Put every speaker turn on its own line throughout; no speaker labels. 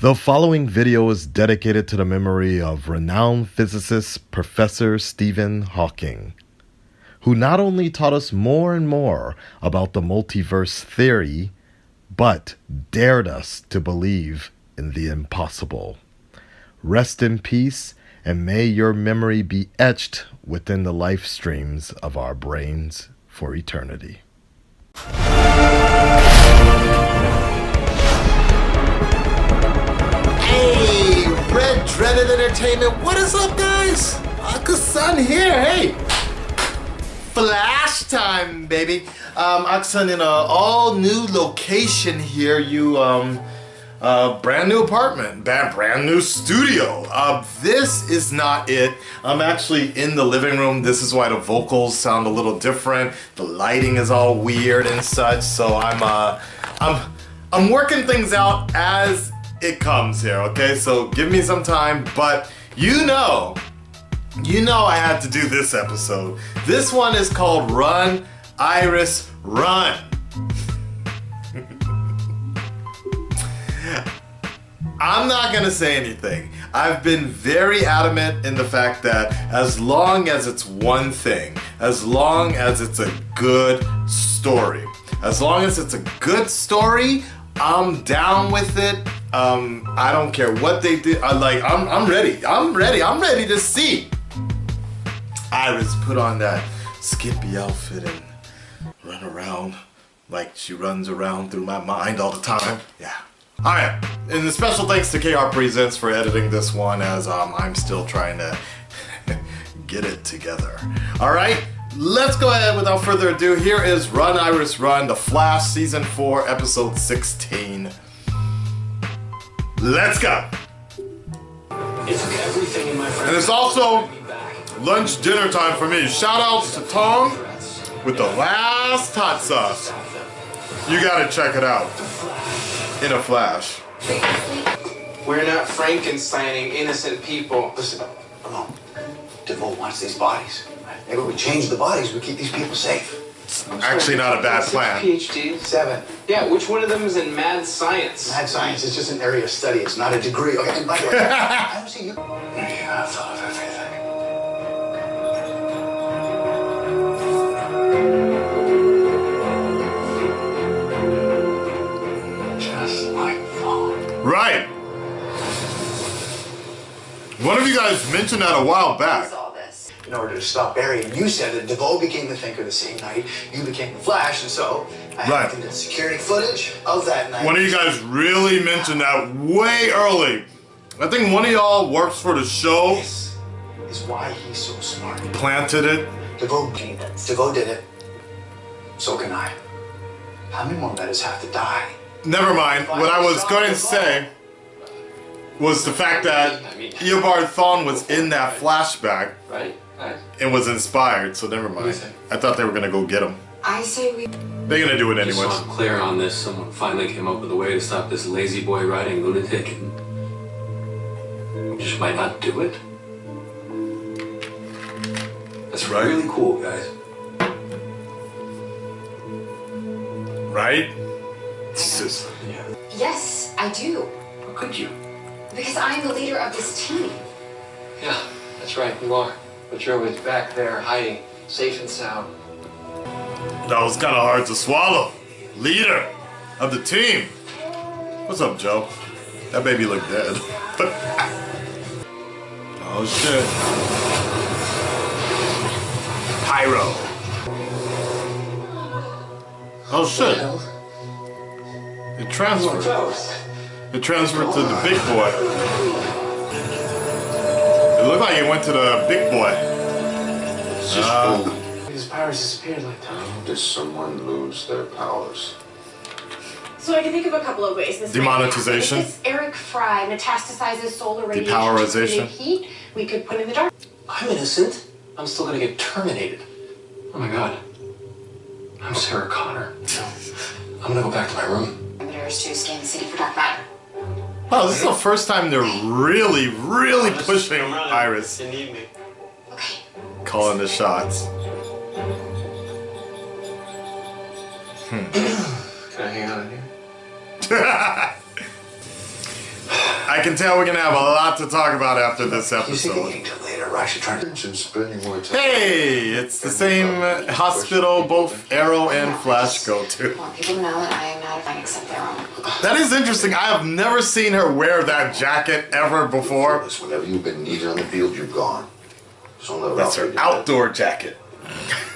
The following video is dedicated to the memory of renowned physicist Professor Stephen Hawking, who not only taught us more and more about the multiverse theory, but dared us to believe in the impossible. Rest in peace, and may your memory be etched within the life streams of our brains for eternity.
Hey, Red Dreaded Entertainment, what is up, guys? Akasan here, hey! Flash time, baby. Akasan in a all-new location here, brand new apartment, brand new studio. This is not it. I'm actually in the living room. This is why the vocals sound a little different. The lighting is all weird and such, so I'm working things out as it comes here, okay? So give me some time, but you know I had to do this episode. This one is called Run, Iris, Run. I'm not gonna say anything. I've been very adamant in the fact that as long as it's one thing, as long as it's a good story, I'm down with it. I don't care what they did. I'm ready. I'm ready to see Iris put on that skimpy outfit and run around like she runs around through my mind all the time. Yeah. Alright, and the special thanks to KR Presents for editing this one, as I'm still trying to get it together. Alright, let's go ahead without further ado. Here is Run Iris Run, The Flash Season 4, Episode 16. Let's go! And it's also lunch dinner time for me. Shout outs to Tom with the last hot sauce. You gotta check it out. In a flash.
We're not Frankensteining innocent people.
Listen, alone. DeVoe wants these bodies. Maybe we change the bodies, we keep these people safe.
Actually not a bad plan.
PhD?
7.
Yeah, which one of them is in mad science?
Mad science is just an area of study. It's not a degree. Okay, and by the way, I don't see you. Yeah, I've thought of everything.
Right. One of you guys mentioned that a while back.
In order to stop Barry, and you said that DeVoe became the Thinker the same night, you became the Flash, and so I had to get security footage of that night.
One of you guys really mentioned that way early. I think one of y'all works for the show.
This is why he's so smart.
Planted it.
DeVoe did it. So can I. How many more letters have to die?
Never mind. What I was going to say was the fact that Eobard Thawne was in that flashback.
Right.
And was inspired, so never mind. I thought they were gonna go get him.
I say we...
They're gonna do it anyways.
Just so I'm clear on this, someone finally came up with a way to stop this lazy boy riding lunatic. We just might not do it. That's really cool, guys.
Right?
Yeah.
Yes, I do.
How could you?
Because I'm the leader of this team.
Yeah, that's right, you are. But you're always back there, hiding, safe and sound.
That was kind of hard to swallow. Leader of the team. What's up, Joe? That baby looked dead. Oh shit. Pyro. Oh shit. It transferred. It transferred to the big boy. It looked like it went to the big boy.
It's just food.
His powers disappeared like that.
How does someone lose their powers?
So I can think of a couple of ways. This
Demonetization.
If this Eric Fry metastasizes solar radiation
Depowerization.
to heat, we could put in the dark.
I'm innocent. I'm still gonna get terminated. Oh my god. I'm Sarah Connor. I'm gonna go back to my room.
Parameters to scan the city for dark matter.
Wow, this is the first time they're really pushing Iris.
You need me.
Okay.
Calling the shots.
Can I hang out in here?
I can tell we're gonna have a lot to talk about after this
You see,
episode.
waiting till later. I should try to.
Spending more time.
Hey, it's the same hospital both Arrow and Flash go to.
I want people to know that I am not a fan except their own.
That is interesting. I have never seen her wear that jacket ever before.
Whenever you've been needed on the field, you're gone. So
That's her outdoor jacket.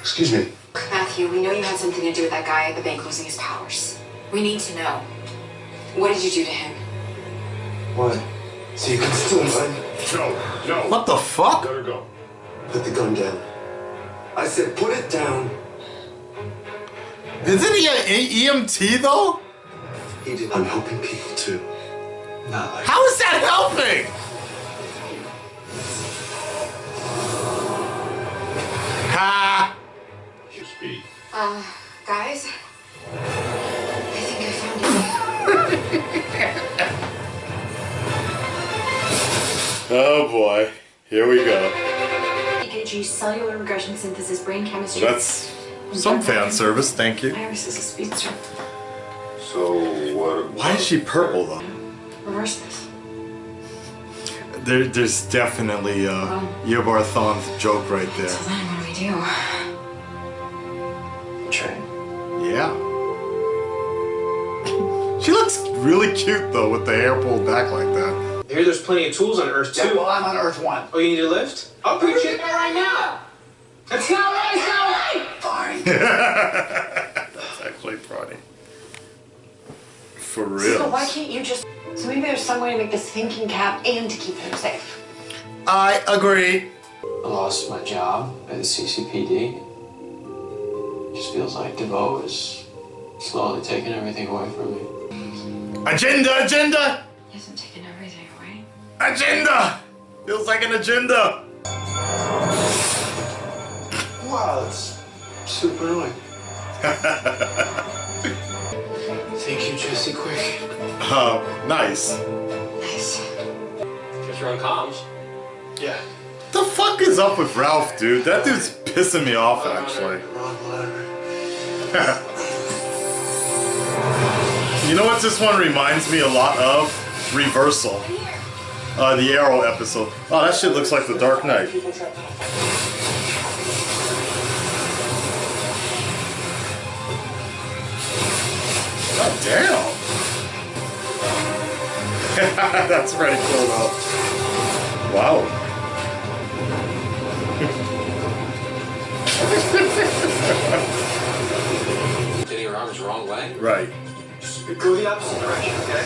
Excuse me.
Matthew, we know you had something to do with that guy at the bank losing his powers. We need to know. What did you do to him?
What? So you can still find.
No.
What the fuck?
Let her go.
Put the gun down. I said put it down.
Isn't he an EMT though?
He did. I'm helping people too. Not like.
How is that helping? Ha!
You speak.
Guys? I think I found it.
Oh boy. Here we go.
EKG, cellular regression synthesis, brain chemistry.
Well, that's some fan service, thank you.
Iris is a speedster.
So what?
Why is she purple though?
Reverse this.
There's definitely a Yabarthon joke right there.
So then what do we do?
Trey.
Yeah. She looks really cute though with the hair pulled back like that.
I hear there's plenty of tools on Earth
Yeah,
too.
well, I'm on Earth 1.
Oh, you need a lift? I'll put you in there right now. That's not right. It's not right.
Fine.
That's actually funny. For real.
So why can't you just... So maybe there's some way to make this thinking cap and to keep them safe.
I agree.
I lost my job at the CCPD. Just feels like DeVoe is slowly taking everything away from me.
Agenda!
He hasn't taken everything away.
Agenda! Feels like an agenda.
Wow, that's super annoying. Thank you, Jesse. Quick.
Nice.
Nice.
Guess you're on comms.
Yeah.
The fuck is up with Ralph, dude? That dude's pissing me off, actually.
Wrong letter.
You know what this one reminds me a lot of? Reversal. The Arrow episode. Oh, that shit looks like the Dark Knight. God damn. That's pretty cool though. Wow.
Getting your arms the wrong way?
Right.
Just go the opposite direction, okay?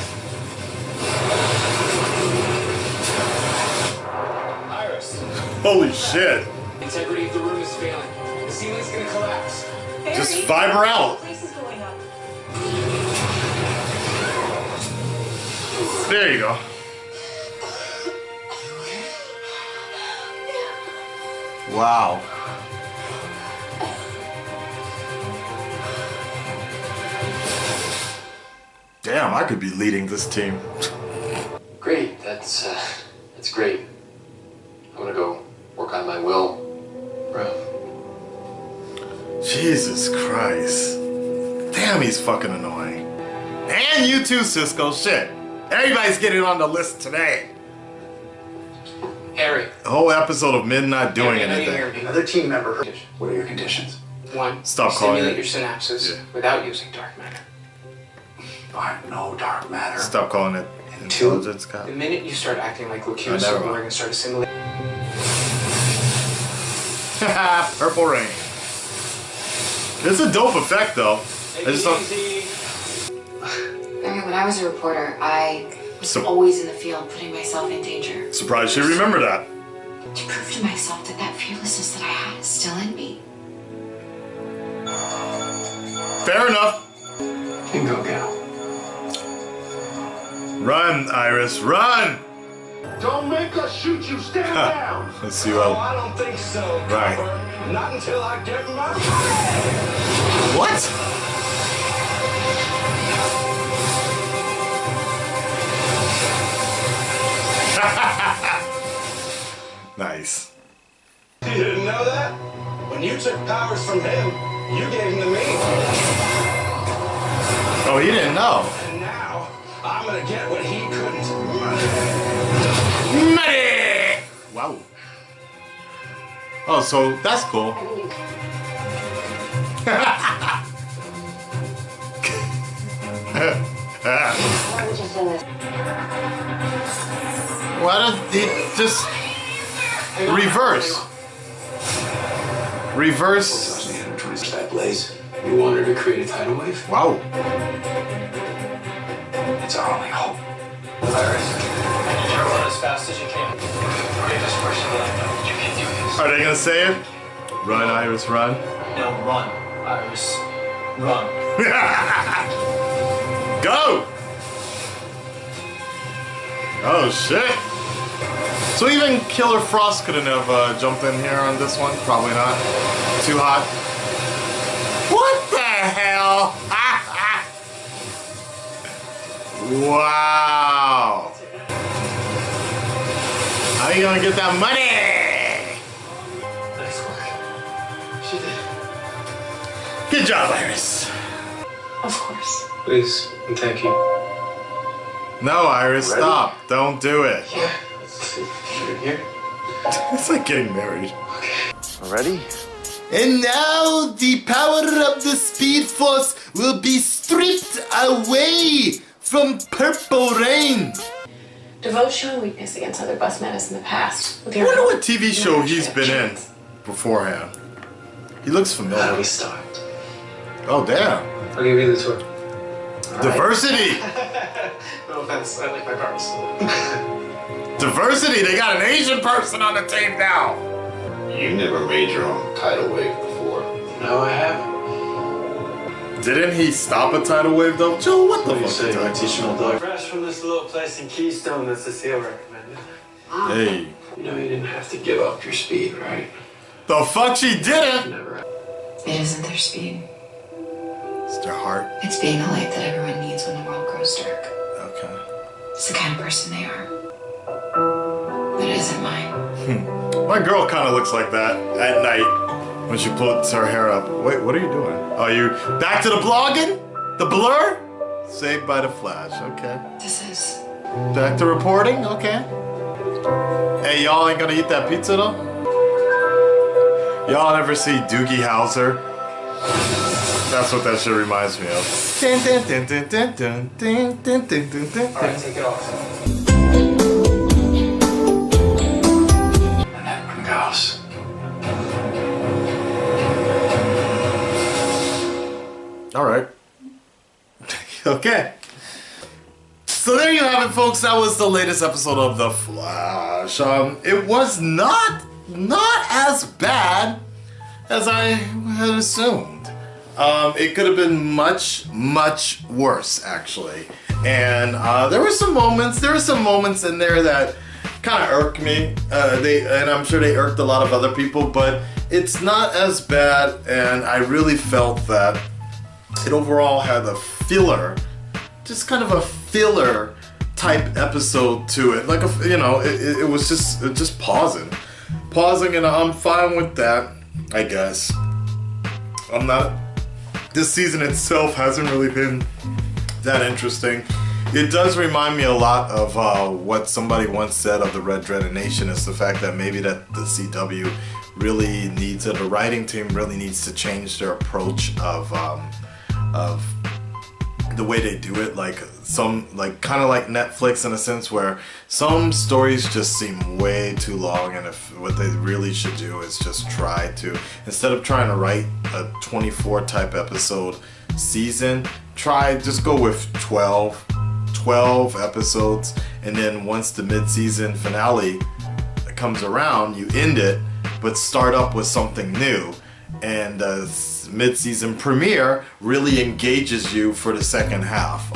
Iris.
Holy shit.
Integrity of the room is failing. The ceiling's gonna collapse.
Just vibe her out.
Place is going up.
There you go. Wow. Damn, I could be leading this team.
Great, that's great. I'm gonna go work on my will, bro.
Jesus Christ. Damn, he's fucking annoying. And you too, Cisco. Shit. Everybody's getting on the list today.
Harry.
The whole episode of Mid not doing
Harry, I know you
anything.
hear me.
Another team member. What are your conditions?
One,
Stop calling
stimulate
it.
your synapses
Yeah.
without using dark matter.
Alright, no dark matter.
Stop calling it intelligence,
The
Scott.
minute you start acting like Luke,
Oh, never
we're
mind.
gonna start assimilating.
Haha, Purple Rain. It's a dope effect, though. I just don't.
Barry, when I was a reporter, I was
So-
always in the field putting myself in danger.
Surprised you remember that.
To prove to myself that that fearlessness that I had is still in me.
Fair enough.
Bingo gal.
Run, Iris, run!
Don't make us shoot you. Stand down.
Let's see
Oh,
what.
I don't think so.
Right.
Copper. Not until I get my.
What? Nice.
You didn't know that? When you took powers from him, you gave them to me.
Oh, he didn't know.
And now, I'm gonna get what he couldn't.
Wow. Oh, so that's cool. Why don't he just reverse? Reverse.
That blaze. You want her to create a tidal wave?
Wow.
It's our only hope. Iris, you run as fast as you can. Bravest person that I know. You can do this.
Are they gonna say it? Run, Iris, run.
No, run, Iris, run.
Go! Oh shit! So even Killer Frost couldn't have jumped in here on this one? Probably not. Too hot. What the hell? Wow! How you gonna get that money?
Nice work. She did.
Good job, Iris.
Of course.
Please, and thank you.
No, Iris,
Ready?
stop. Don't do it.
Yeah, let's see. Shoot here.
It's like getting married.
Ready?
And now the power of the Speed Force will be stripped away from Purple Rain.
DeVoe's shown weakness against other bus menace in the past. With
I wonder what TV show he's been in beforehand. He looks
How do
familiar.
we start?
Oh, damn.
I'll give you the tour.
Diversity!
No offense, I like my parts.
Diversity! They got an Asian person on the team now!
You never made your own tidal wave before.
No, I haven't.
Didn't he stop a tidal wave though? Joe, what the
What do you say?
fuck?
My teaching old dog. Fresh from this little place in Keystone that Cecile recommended.
Hey.
You know you didn't have to give up your speed, right?
The fuck she didn't!
Never.
It isn't their speed.
It's their heart.
It's being a light that everyone needs when the world grows dark.
Okay.
It's the kind of person they are. But it isn't mine.
My girl kind of looks like that at night when she puts her hair up. Wait, what are you doing? Oh, you back to the blogging? The blur? Saved by the Flash, okay.
This is...
Back to reporting, okay. Hey, y'all ain't gonna eat that pizza though? Y'all ever see Doogie Howser? That's what that shit reminds me of.
Alright, take it off. And that one goes.
Alright. Okay. So there you have it, folks. That was the latest episode of The Flash. It was not as bad as I had assumed. It could have been much worse, actually. And there were some moments in there that kind of irked me. And I'm sure they irked a lot of other people, but it's not as bad. And I really felt that it overall had a filler, just kind of a filler type episode to it. Like it was just pausing, and I'm fine with that, I guess. This season itself hasn't really been that interesting. It does remind me a lot of what somebody once said of the Red Dreaded Nation, is the fact that maybe that the CW really needs, the writing team really needs to change their approach of the way they do it. Like kind of like Netflix in a sense, where some stories just seem way too long, and what they really should do is just try to, instead of trying to write a 24 type episode season, just go with 12 episodes, and then once the mid-season finale comes around, you end it, but start up with something new. And mid-season premiere really engages you for the second half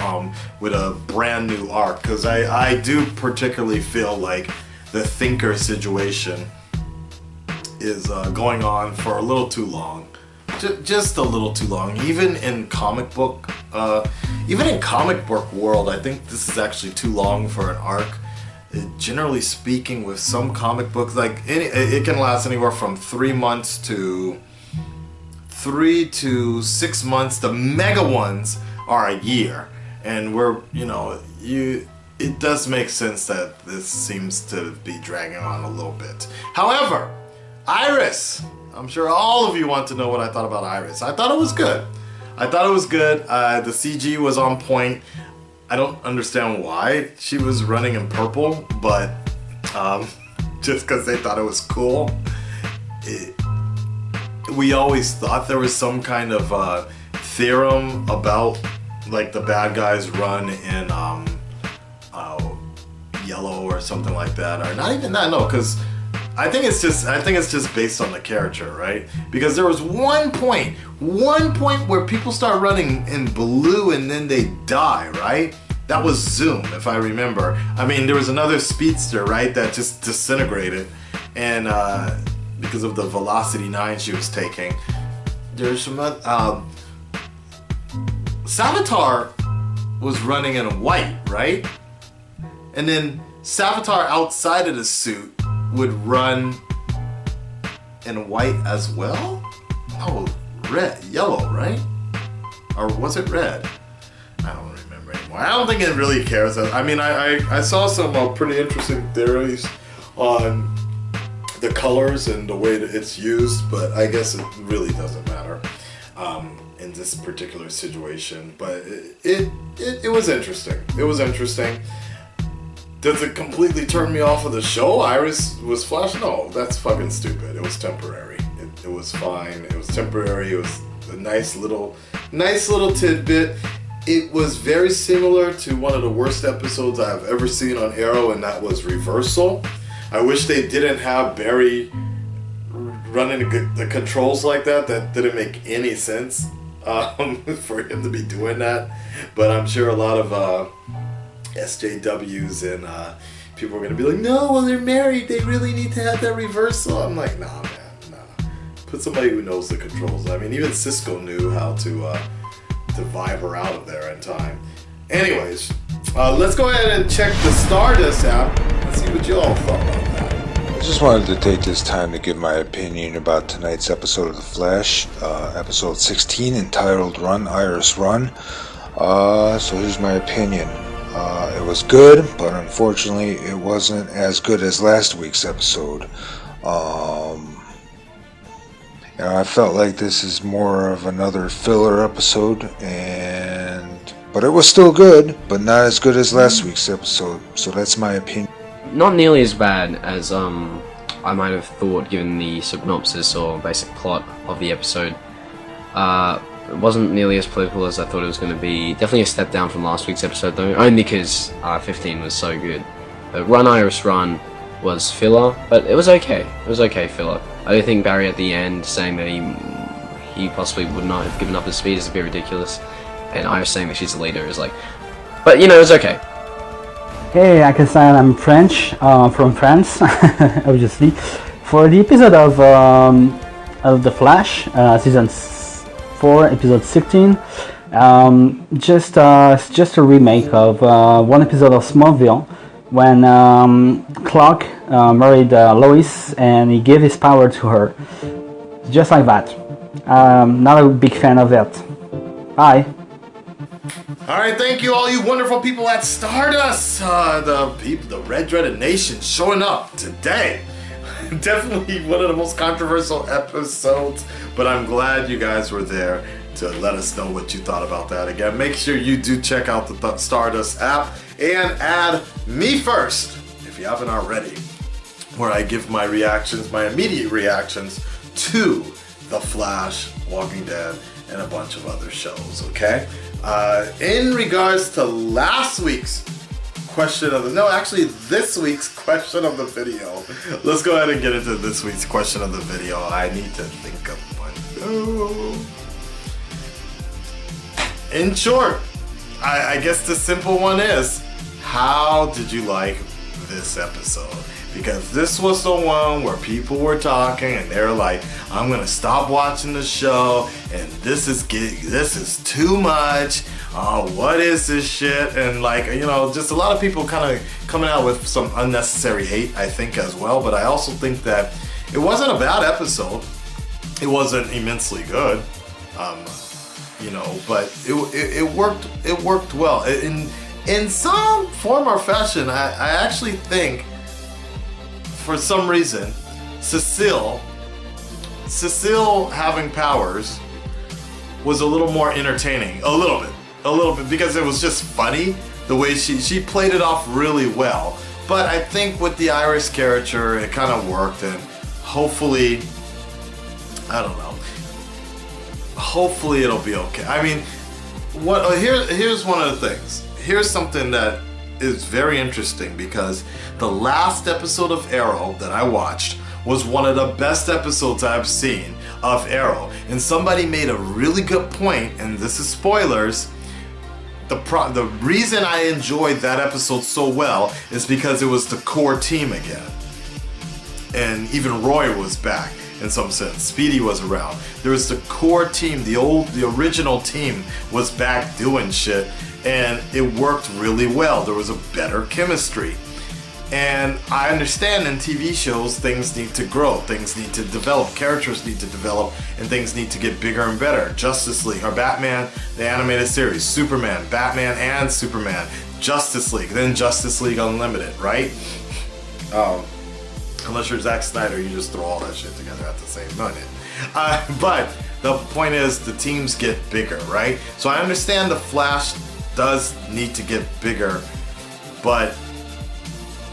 with a brand new arc, because I do particularly feel like the Thinker situation is going on for a little too long, just a little too long. Even in comic book world, I think this is actually too long for an arc. Generally speaking, with some comic books, like it can last anywhere from 3 months to 3 to 6 months. The mega ones are a year, and it does make sense that this seems to be dragging on a little bit. However, Iris, I'm sure all of you want to know what I thought about Iris. I thought it was good. The CG was on point. I don't understand why she was running in purple, but just because they thought it was cool. We always thought there was some kind of theorem about like the bad guys run in yellow or something like that, or not even that. No, because I think it's just based on the character, right? Because there was one point where people start running in blue and then they die, right? That was Zoom, if I remember. I mean, there was another speedster, right, that just disintegrated, and because of the velocity 9 she was taking. There's some Savitar was running in white, right? And then Savitar outside of the suit would run in white as well? Oh, yellow, right? Or was it red? I don't remember anymore. I don't think it really cares. I mean, I saw some pretty interesting theories on the colors and the way that it's used, but I guess it really doesn't matter in this particular situation. But it was interesting. It was interesting. Does it completely turn me off of the show? Iris was Flash? No, that's fucking stupid. It was temporary. It was fine. It was temporary. It was a nice little tidbit. It was very similar to one of the worst episodes I've ever seen on Arrow, and that was Reversal. I wish they didn't have Barry running the controls like that. That didn't make any sense for him to be doing that. But I'm sure a lot of SJWs and people are going to be like, no, well, they're married. They really need to have that reversal. I'm like, nah, man, nah. Put somebody who knows the controls. I mean, even Cisco knew how to vibe her out of there in time. Anyways, let's go ahead and check the Stardust app and see what you all thought about that.
I just wanted to take this time to give my opinion about tonight's episode of The Flash, episode 16, entitled Run, Iris, Run. So here's my opinion. It was good, but unfortunately it wasn't as good as last week's episode. I felt like this is more of another filler episode, but it was still good, but not as good as last week's episode. So that's my opinion.
Not nearly as bad as I might have thought, given the synopsis or basic plot of the episode. It wasn't nearly as political as I thought it was going to be. Definitely a step down from last week's episode, though, only because 15 was so good. Run, Iris, Run was filler, but it was okay. It was okay filler. I do think Barry at the end saying that he possibly would not have given up his speed is a bit ridiculous, and Iris saying that she's the leader is like, but you know, it was okay.
Hey, Akasan, I'm French, from France, obviously. For the episode of The Flash, season 4, episode 16, just a remake of one episode of Smallville, when Clark married Lois and he gave his power to her. Just like that. Not a big fan of that. Bye.
Alright, thank you all you wonderful people at Stardust. The Red Dreaded Nation showing up today. Definitely one of the most controversial episodes, but I'm glad you guys were there to let us know what you thought about that. Again, make sure you do check out the Stardust app and add me first, if you haven't already, where I give my reactions, my immediate reactions to The Flash, Walking Dead, and a bunch of other shows, okay? In regards to last week's this week's question of the video. Let's go ahead and get into this week's question of the video. I need to think of one. In short, I guess the simple one is, how did you like this episode? Because this was the one where people were talking and they were like, I'm gonna stop watching the show and this is too much. What is this shit? And like, you know, just a lot of people kind of coming out with some unnecessary hate, I think, as well. But I also think that it wasn't a bad episode. It wasn't immensely good, you know, but it worked well. And in some form or fashion, I actually think, for some reason, Cecile having powers was a little more entertaining. A little bit, because it was just funny the way she played it off really well. But I think with the Iris character, it kind of worked, and hopefully, I don't know. Hopefully it'll be okay. I mean, here's one of the things. Here's something that is very interesting, because the last episode of Arrow that I watched was one of the best episodes I've seen of Arrow. And somebody made a really good point, and this is spoilers. The reason I enjoyed that episode so well is because it was the core team again. And even Roy was back in some sense. Speedy was around. There was the core team, the original team was back doing shit, and it worked really well. There was a better chemistry. And I understand in TV shows things need to grow, things need to develop, characters need to develop, and things need to get bigger and better. Justice League, or Batman, the animated series, Superman, Batman and Superman, Justice League, then Justice League Unlimited, right? Unless you're Zack Snyder, you just throw all that shit together at the same minute. But the point is, the teams get bigger, right? So I understand the Flash does need to get bigger, but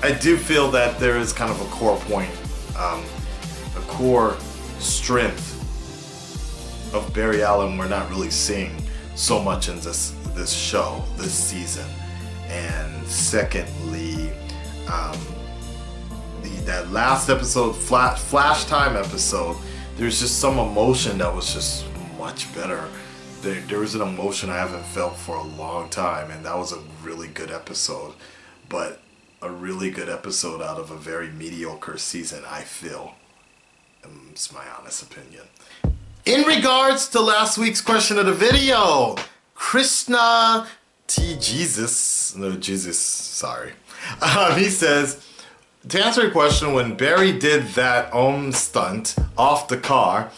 I do feel that there is kind of a core point, a core strength of Barry Allen we're not really seeing so much in this show, this season. And secondly, that last episode, Flash Time episode, there's just some emotion that was just much better. There was an emotion I haven't felt for a long time, and that was a really good episode. But a really good episode out of a very mediocre season, I feel. It's my honest opinion. In regards to last week's question of the video, Krishna T. Jesus, sorry. He says, to answer your question, when Barry did that stunt off the car,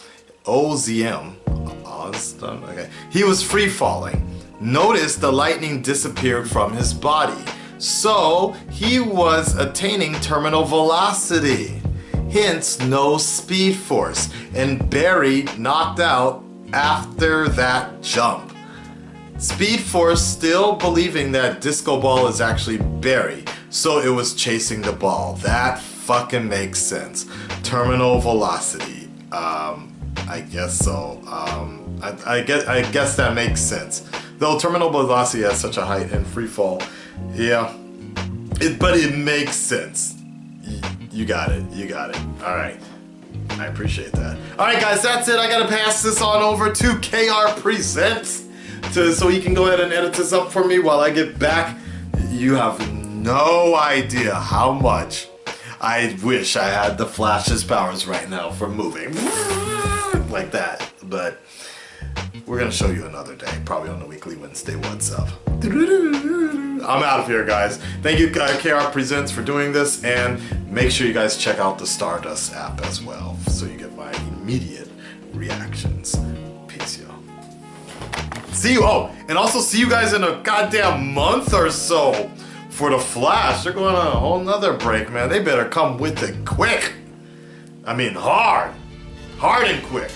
OZM, stunt, okay, he was free falling. Notice the lightning disappeared from his body. So he was attaining terminal velocity, hence no speed force, and Barry knocked out after that jump. Speed force still believing that disco ball is actually Barry, so it was chasing the ball. That fucking makes sense. Terminal velocity, I guess so. I guess that makes sense. Though terminal velocity has such a height in free fall. Yeah, but it makes sense. You got it. All right, I appreciate that. All right, guys, that's it. I gotta pass this on over to KR Presents, so he can go ahead and edit this up for me while I get back. You have no idea how much I wish I had the Flash's powers right now for moving like that, but we're gonna show you another day, probably on the Weekly Wednesday What's Up. I'm out of here, guys. Thank you, KR Presents, for doing this, and make sure you guys check out the Stardust app as well, so you get my immediate reactions. Peace, yo. See you. Oh, and also see you guys in a goddamn month or so for the Flash. They're going on a whole nother break, man. They better come with it quick. I mean, hard and quick.